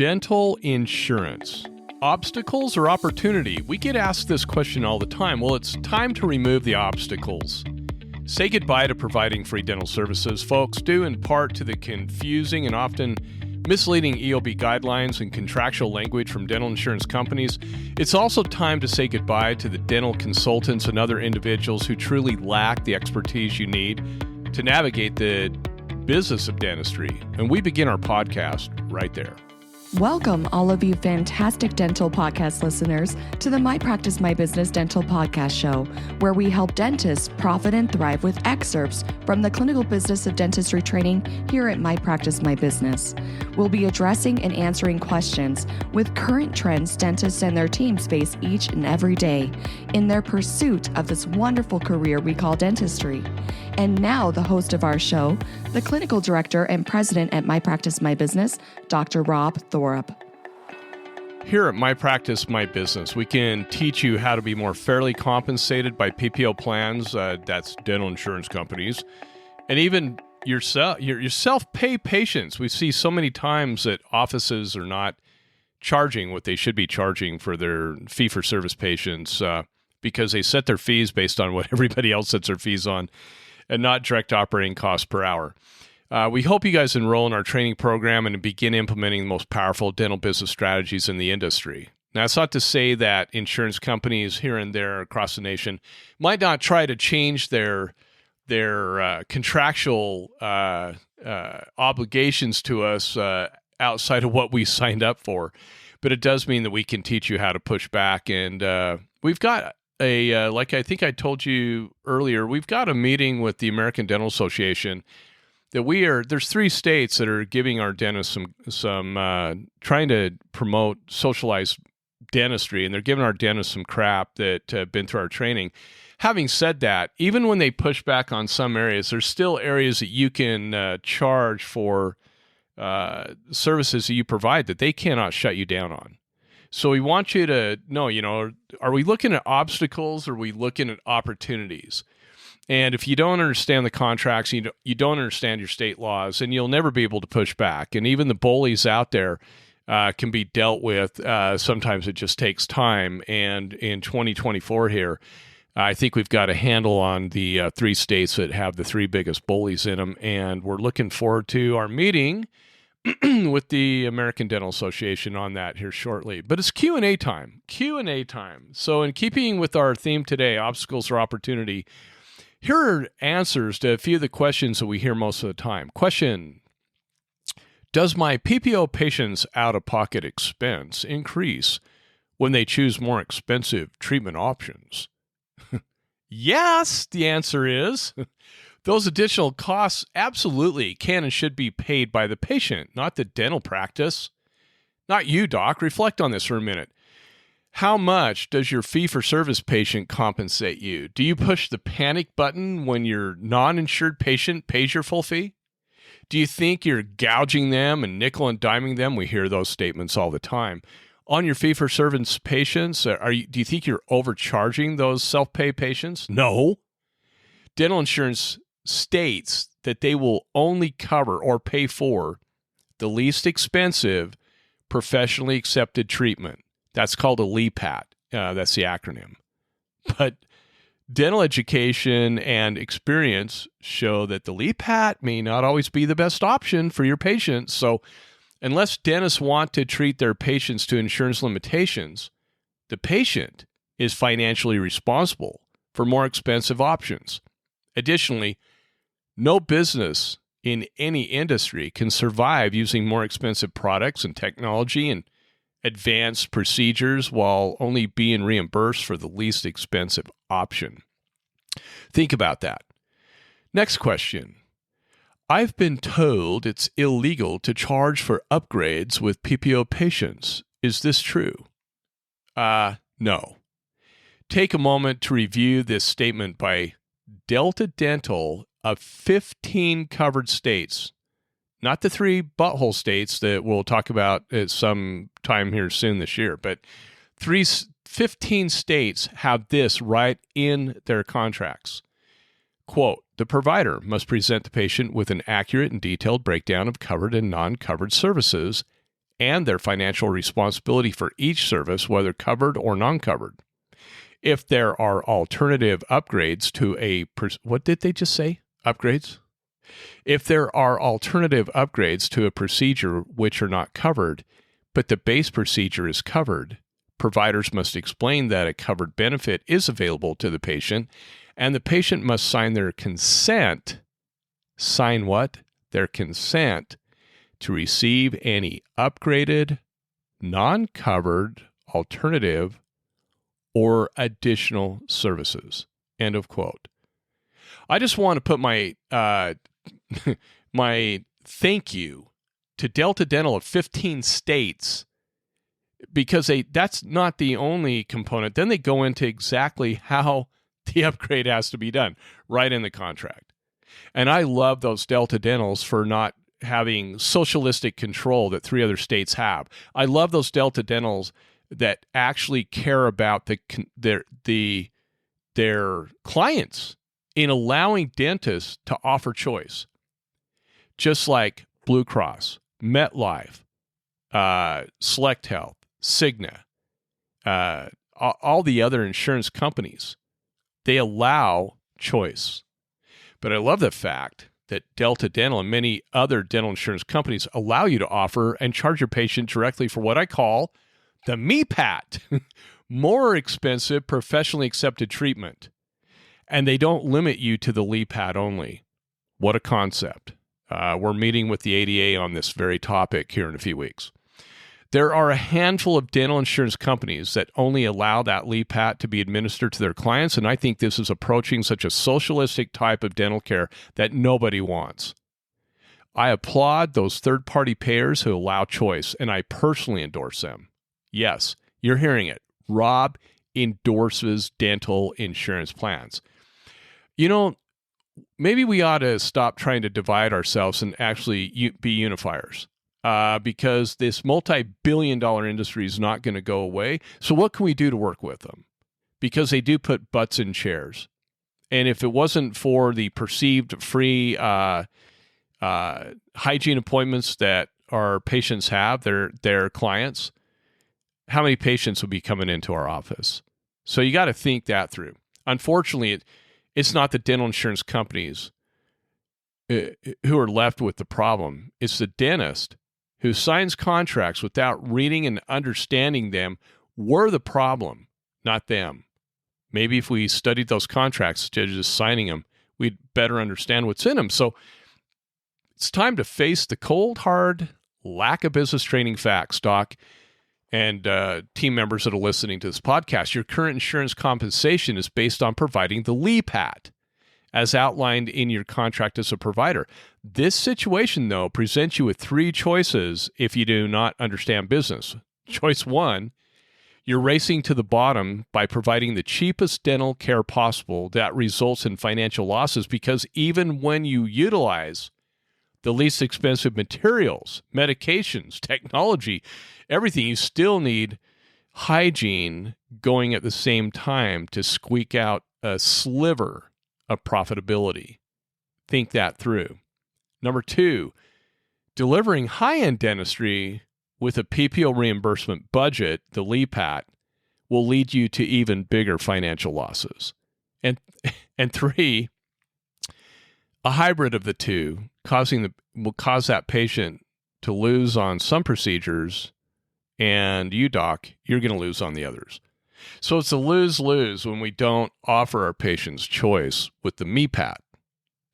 Dental insurance. Obstacles or opportunity? We get asked this question all the time. Well, it's time to remove the obstacles. Say goodbye to providing free dental services, folks, due in part to the confusing and often misleading EOB guidelines and contractual language from dental insurance companies. It's also time to say goodbye to the dental consultants and other individuals who truly lack the expertise you need to navigate the business of dentistry. And we begin our podcast right there. Welcome, all of you fantastic dental podcast listeners, to the My Practice, My Business Dental Podcast Show, where we help dentists profit and thrive with excerpts from the clinical business of dentistry training here at My Practice, My Business. We'll be addressing and answering questions with current trends dentists and their teams face each and every day in their pursuit of this wonderful career we call dentistry. And now, the host of our show, the clinical director and president at My Practice, My Business, Dr. Rob Thorup. Here at My Practice, My Business, we can teach you how to be more fairly compensated by PPO plans, that's dental insurance companies, and even your self-pay patients. We see so many times that offices are not charging what they should be charging for their fee-for-service patients because they set their fees based on what everybody else sets their fees on, and not direct operating costs per hour. We hope you guys enroll in our training program and begin implementing the most powerful dental business strategies in the industry. Now, it's not to say that insurance companies here and there across the nation might not try to change their contractual obligations to us outside of what we signed up for, but it does mean that we can teach you how to push back. And we've got like I think I told you earlier, we've got a meeting with the American Dental Association that there's 3 states that are giving our dentists some trying to promote socialized dentistry, and they're giving our dentists some crap that have been through our training. Having said that, even when they push back on some areas, there's still areas that you can charge for services that you provide that they cannot shut you down on. So we want you to know, are we looking at obstacles or are we looking at opportunities? And if you don't understand the contracts, you don't understand your state laws, and you'll never be able to push back. And even the bullies out there can be dealt with. Sometimes it just takes time. And in 2024 here, I think we've got a handle on the 3 states that have the 3 biggest bullies in them. And we're looking forward to our meeting with the American Dental Association on that here shortly. But it's Q&A time. So in keeping with our theme today, obstacles or opportunity, here are answers to a few of the questions that we hear most of the time. Question: does my PPO patient's out-of-pocket expense increase when they choose more expensive treatment options? Yes, the answer is. Those additional costs absolutely can and should be paid by the patient, not the dental practice. Not you, doc. Reflect on this for a minute. How much does your fee-for-service patient compensate you? Do you push the panic button when your non-insured patient pays your full fee? Do you think you're gouging them and nickel and diming them? We hear those statements all the time. On your fee-for-service patients, do you think you're overcharging those self-pay patients? No. Dental insurance states that they will only cover or pay for the least expensive professionally accepted treatment. That's called a LEPAT. That's the acronym. But dental education and experience show that the LEPAT may not always be the best option for your patients. So unless dentists want to treat their patients to insurance limitations, the patient is financially responsible for more expensive options. Additionally, no business in any industry can survive using more expensive products and technology and advanced procedures while only being reimbursed for the least expensive option. Think about that. Next question. I've been told it's illegal to charge for upgrades with PPO patients. Is this true? No. Take a moment to review this statement by Delta Dental of 15 covered states, not the 3 butthole states that we'll talk about at some time here soon this year, but 15 states have this right in their contracts. Quote, the provider must present the patient with an accurate and detailed breakdown of covered and non-covered services and their financial responsibility for each service, whether covered or non-covered. If there are alternative upgrades to what did they just say? Upgrades? If there are alternative upgrades to a procedure which are not covered, but the base procedure is covered, providers must explain that a covered benefit is available to the patient, and the patient must sign their consent. Sign what? Their consent to receive any upgraded, non-covered, alternative, or additional services. End of quote. I just want to put my my thank you to Delta Dental of 15 states, because that's not the only component. Then they go into exactly how the upgrade has to be done right in the contract. And I love those Delta Dentals for not having socialistic control that 3 other states have. I love those Delta Dentals that actually care about their clients in allowing dentists to offer choice. Just like Blue Cross, MetLife, Select Health, Cigna, all the other insurance companies, they allow choice. But I love the fact that Delta Dental and many other dental insurance companies allow you to offer and charge your patient directly for what I call the MEPAT, more expensive, professionally accepted treatment. And they don't limit you to the LEPAT only. What a concept. We're meeting with the ADA on this very topic here in a few weeks. There are a handful of dental insurance companies that only allow that LEPAT to be administered to their clients, and I think this is approaching such a socialistic type of dental care that nobody wants. I applaud those third-party payers who allow choice, and I personally endorse them. Yes, you're hearing it. Rob endorses dental insurance plans. You know, maybe we ought to stop trying to divide ourselves and actually be unifiers. Because this multi-billion-dollar industry is not going to go away. So what can we do to work with them? Because they do put butts in chairs. And if it wasn't for the perceived free hygiene appointments that our patients have, their clients, how many patients would be coming into our office? So you got to think that through. Unfortunately, it's not the dental insurance companies who are left with the problem. It's the dentist who signs contracts without reading and understanding them. We're the problem, not them. Maybe if we studied those contracts instead of just signing them, we'd better understand what's in them. So it's time to face the cold, hard lack of business training facts, Doc, and team members that are listening to this podcast. Your current insurance compensation is based on providing the LEPAT, as outlined in your contract as a provider. This situation, though, presents you with 3 choices if you do not understand business. Choice 1, you're racing to the bottom by providing the cheapest dental care possible that results in financial losses, because even when you utilize the least expensive materials, medications, technology, everything, you still need hygiene going at the same time to squeak out a sliver of profitability. Think that through. Number 2, delivering high-end dentistry with a PPO reimbursement budget, the LEPAT, will lead you to even bigger financial losses. And 3, a hybrid of the two will cause that patient to lose on some procedures, and you, Doc, you're going to lose on the others. So it's a lose-lose when we don't offer our patients choice with the MEPAT,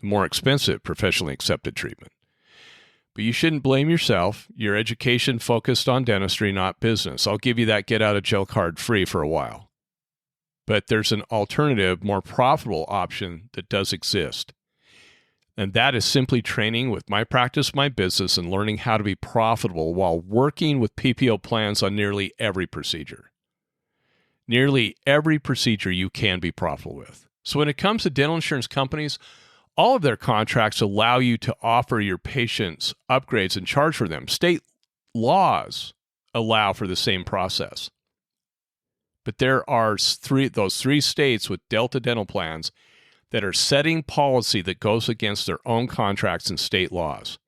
the more expensive professionally accepted treatment. But you shouldn't blame yourself. Your education focused on dentistry, not business. I'll give you that get-out-of-jail card free for a while. But there's an alternative, more profitable option that does exist. And that is simply training with My Practice, My Business and learning how to be profitable while working with PPO plans on nearly every procedure. Nearly every procedure you can be profitable with. So when it comes to dental insurance companies, all of their contracts allow you to offer your patients upgrades and charge for them. State laws allow for the same process. But there are those 3 states with Delta dental plans that are setting policy that goes against their own contracts and state laws.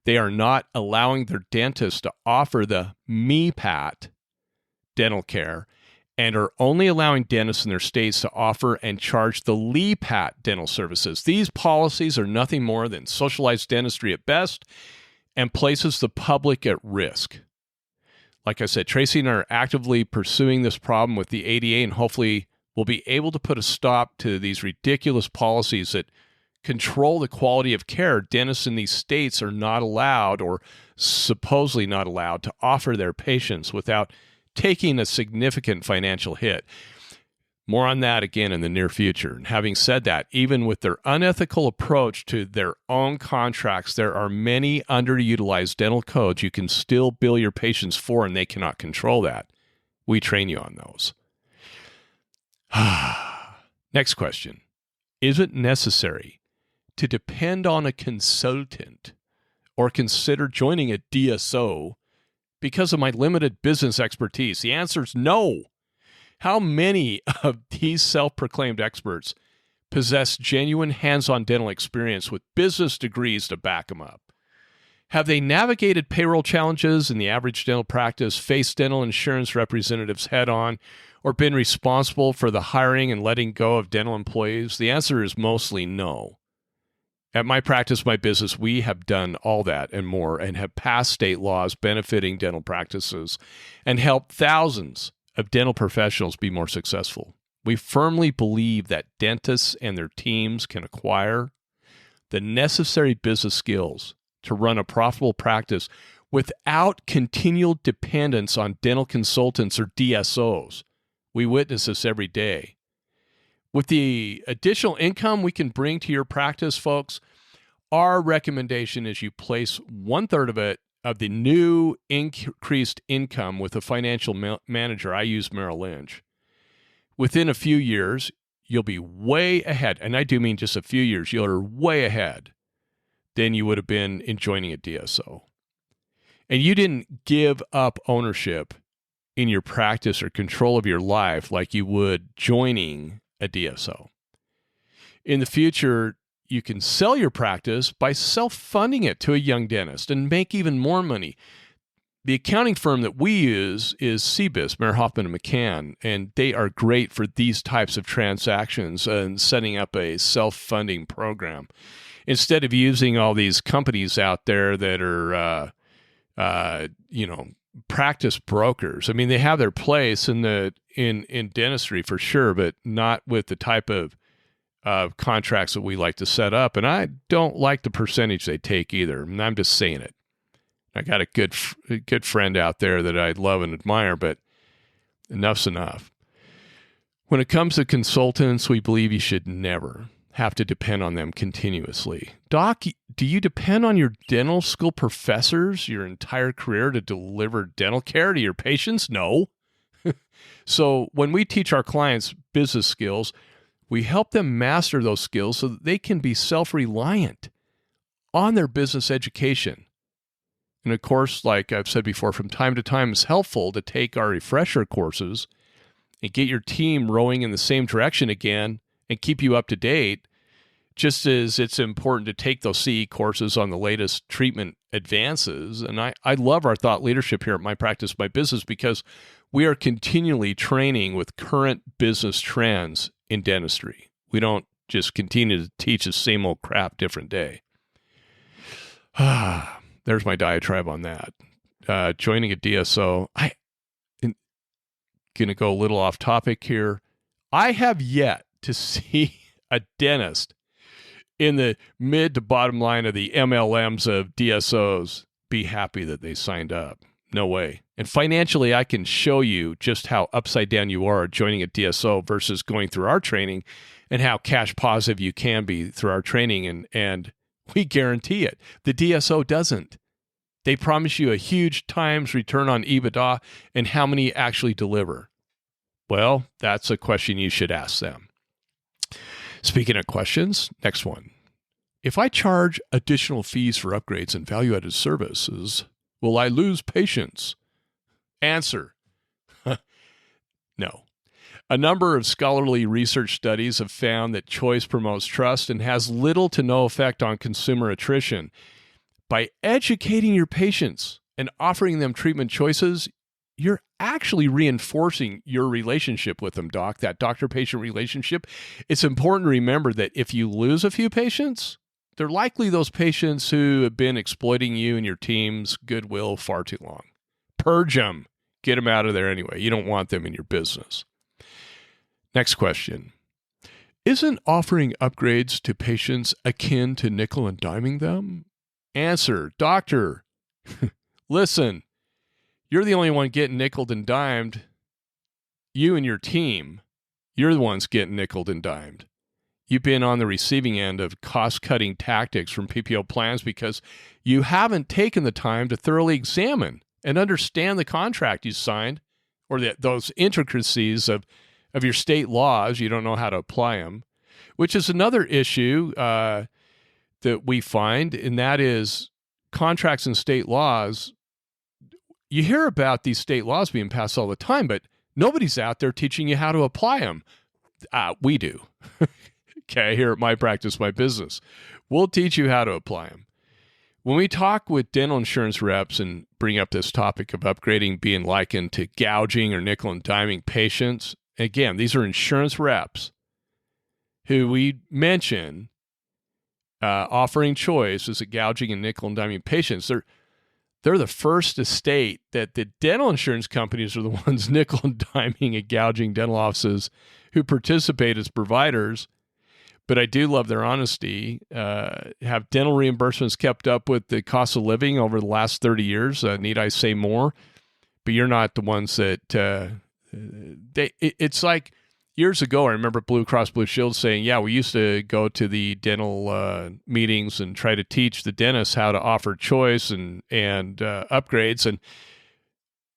They are not allowing their dentists to offer the MEPAT dental care and are only allowing dentists in their states to offer and charge the LEPAT dental services. These policies are nothing more than socialized dentistry at best and places the public at risk. Like I said, Tracy and I are actively pursuing this problem with the ADA, and hopefully we'll be able to put a stop to these ridiculous policies that control the quality of care. Dentists in these states are not allowed, or supposedly not allowed, to offer their patients without taking a significant financial hit. More on that again in the near future. And having said that, even with their unethical approach to their own contracts, there are many underutilized dental codes you can still bill your patients for, and they cannot control that. We train you on those. Next question. Is it necessary to depend on a consultant or consider joining a DSO because of my limited business expertise? The answer is no. How many of these self-proclaimed experts possess genuine hands-on dental experience with business degrees to back them up? Have they navigated payroll challenges in the average dental practice, faced dental insurance representatives head-on, or been responsible for the hiring and letting go of dental employees? The answer is mostly no. At My Practice, My Business, we have done all that and more, and have passed state laws benefiting dental practices and helped thousands of dental professionals be more successful. We firmly believe that dentists and their teams can acquire the necessary business skills to run a profitable practice without continual dependence on dental consultants or DSOs. We witness this every day. With the additional income we can bring to your practice, folks, our recommendation is you place 1/3 of it, of the new increased income, with a financial manager. I use Merrill Lynch. Within a few years, you'll be way ahead. And I do mean just a few years. You're way ahead than you would have been in joining a DSO. And you didn't give up ownership in your practice or control of your life like you would joining a DSO. In the future, you can sell your practice by self-funding it to a young dentist and make even more money. The accounting firm that we use is CBIS, Mayer Hoffman & McCann, and they are great for these types of transactions and setting up a self-funding program. Instead of using all these companies out there that are, practice brokers. I mean, they have their place in dentistry for sure, but not with the type of contracts that we like to set up. And I don't like the percentage they take either. And I'm just saying it. I got a good friend out there that I love and admire, but enough's enough. When it comes to consultants, we believe you should never have to depend on them continuously. Doc, do you depend on your dental school professors your entire career to deliver dental care to your patients? No. So when we teach our clients business skills, we help them master those skills so that they can be self-reliant on their business education. And of course, like I've said before, from time to time, it's helpful to take our refresher courses and get your team rowing in the same direction again and keep you up to date, just as it's important to take those CE courses on the latest treatment advances. And I love our thought leadership here at My Practice, My Business, because we are continually training with current business trends in dentistry. We don't just continue to teach the same old crap, different day. There's my diatribe on that. Joining a DSO. I'm going to go a little off topic here. I have yet to see a dentist in the mid to bottom line of the MLMs of DSOs be happy that they signed up. No way. And financially, I can show you just how upside down you are joining a DSO versus going through our training, and how cash positive you can be through our training. And we guarantee it. The DSO doesn't. They promise you a huge times return on EBITDA, and how many actually deliver? Well, that's a question you should ask them. Speaking of questions, next one. If I charge additional fees for upgrades and value-added services, will I lose patients? Answer. No. A number of scholarly research studies have found that choice promotes trust and has little to no effect on consumer attrition. by educating your patients and offering them treatment choices, you're actually reinforcing your relationship with them, doc, that doctor-patient relationship. It's important to remember that if you lose a few patients, they're likely those patients who have been exploiting you and your team's goodwill far too long. Purge them. Get them out of there anyway. You don't want them in your business. Next question. Isn't offering upgrades to patients akin to nickel and diming them? Answer, doctor, listen, you're the only one getting nickeled and dimed. You and your team, you're the ones getting nickeled and dimed. You've been on the receiving end of cost-cutting tactics from PPO plans because you haven't taken the time to thoroughly examine and understand the contract you signed or those intricacies of your state laws. You don't know how to apply them, which is another issue that we find, and that is contracts and state laws. You hear about these state laws being passed all the time, but nobody's out there teaching you how to apply them. We do. Okay, here at My Practice, My Business. We'll teach you how to apply them. When we talk with dental insurance reps and bring up this topic of upgrading being likened to gouging or nickel and diming patients, again, these are insurance reps who we mention offering choice as a gouging and nickel and diming patients. They're the first to state that the dental insurance companies are the ones nickel and diming and gouging dental offices who participate as providers. But I do love their honesty. Have dental reimbursements kept up with the cost of living over the last 30 years? Need I say more? But you're not the ones that it's like years ago, I remember Blue Cross Blue Shield saying, yeah, we used to go to the dental meetings and try to teach the dentists how to offer choice and upgrades. And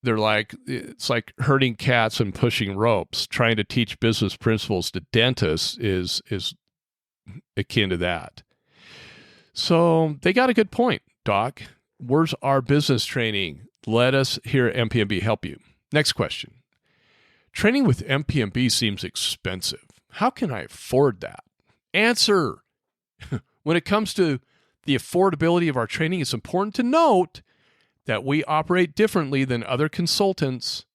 they're like, it's like herding cats and pushing ropes. Trying to teach business principles to dentists is akin to that. So they got a good point, Doc. Where's our business training? Let us here at MPMB help you. Next question. Training with MPMB seems expensive. How can I afford that? Answer. When it comes to the affordability of our training, it's important to note that we operate differently than other consultants.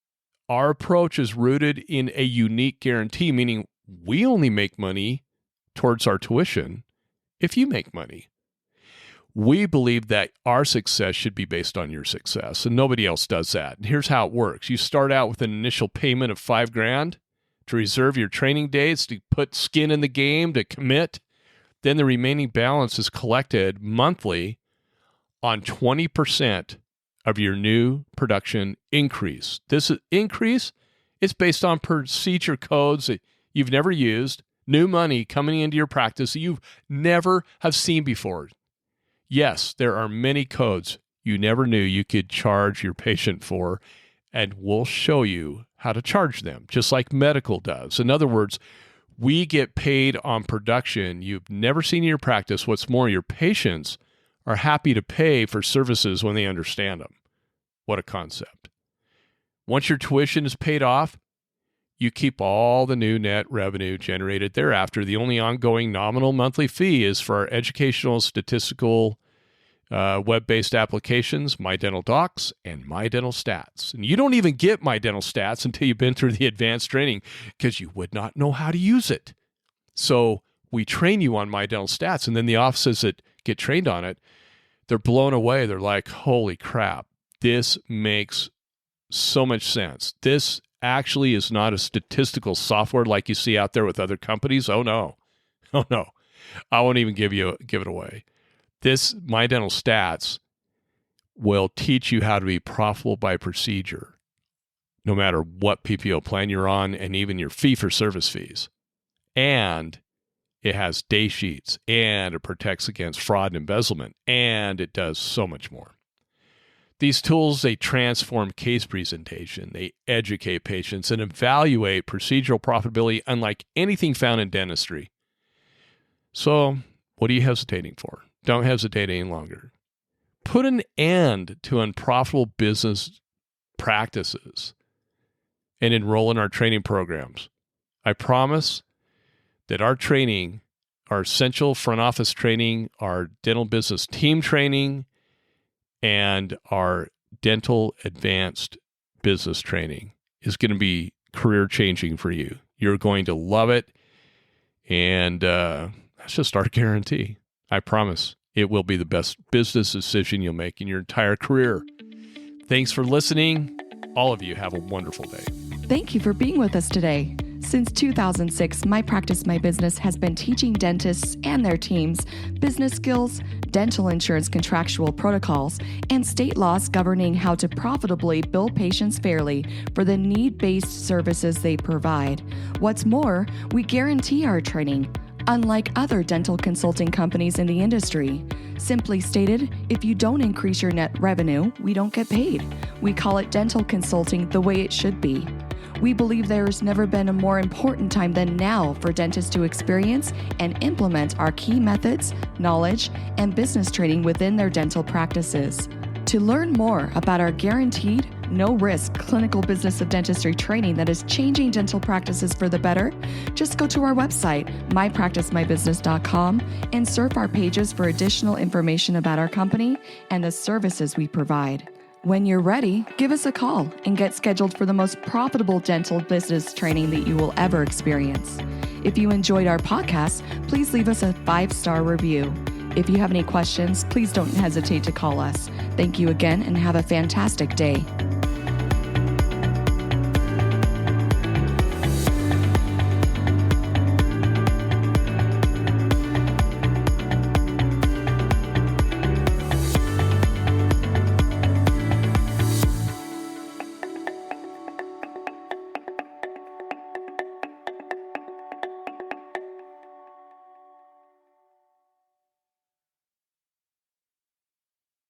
Our approach is rooted in a unique guarantee, meaning we only make money towards our tuition if you make money. We believe that our success should be based on your success, and nobody else does that. And here's how it works. You start out with an initial payment of $5,000 to reserve your training days, to put skin in the game, to commit. Then the remaining balance is collected monthly on 20% of your new production increase. This increase is based on procedure codes that you've never used, new money coming into your practice that you've never have seen before. Yes, there are many codes you never knew you could charge your patient for, and we'll show you how to charge them, just like medical does. In other words, we get paid on production you've never seen in your practice. What's more, your patients are happy to pay for services when they understand them. What a concept. Once your tuition is paid off, you keep all the new net revenue generated thereafter. The only ongoing nominal monthly fee is for our educational, statistical, web-based applications, My Dental Docs and My Dental Stats. And you don't even get My Dental Stats until you've been through the advanced training because you would not know how to use it. So we train you on My Dental Stats, and then the offices that get trained on it, they're blown away. They're like, holy crap, this makes so much sense. This actually is not a statistical software like you see out there with other companies. Oh no. I won't even give it away. This My Dental Stats will teach you how to be profitable by procedure, no matter what PPO plan you're on, and even your fee-for-service fees. And it has day sheets, and it protects against fraud and embezzlement, and it does so much more. These tools, they transform case presentation, they educate patients, and evaluate procedural profitability unlike anything found in dentistry. So, what are you hesitating for? Don't hesitate any longer. Put an end to unprofitable business practices and enroll in our training programs. I promise that our training, our essential front office training, our dental business team training, and our dental advanced business training is going to be career changing for you. You're going to love it. And that's just our guarantee. I promise it will be the best business decision you'll make in your entire career. Thanks for listening. All of you have a wonderful day. Thank you for being with us today. Since 2006, My Practice, My Business has been teaching dentists and their teams business skills, dental insurance contractual protocols, and state laws governing how to profitably bill patients fairly for the need-based services they provide. What's more, we guarantee our training, unlike other dental consulting companies in the industry. Simply stated, if you don't increase your net revenue, we don't get paid. We call it dental consulting the way it should be. We believe there has never been a more important time than now for dentists to experience and implement our key methods, knowledge, and business training within their dental practices. To learn more about our guaranteed, no-risk clinical business of dentistry training that is changing dental practices for the better, just go to our website, mypracticemybusiness.com, and surf our pages for additional information about our company and the services we provide. When you're ready, give us a call and get scheduled for the most profitable dental business training that you will ever experience. If you enjoyed our podcast, please leave us a 5-star review. If you have any questions, please don't hesitate to call us. Thank you again and have a fantastic day.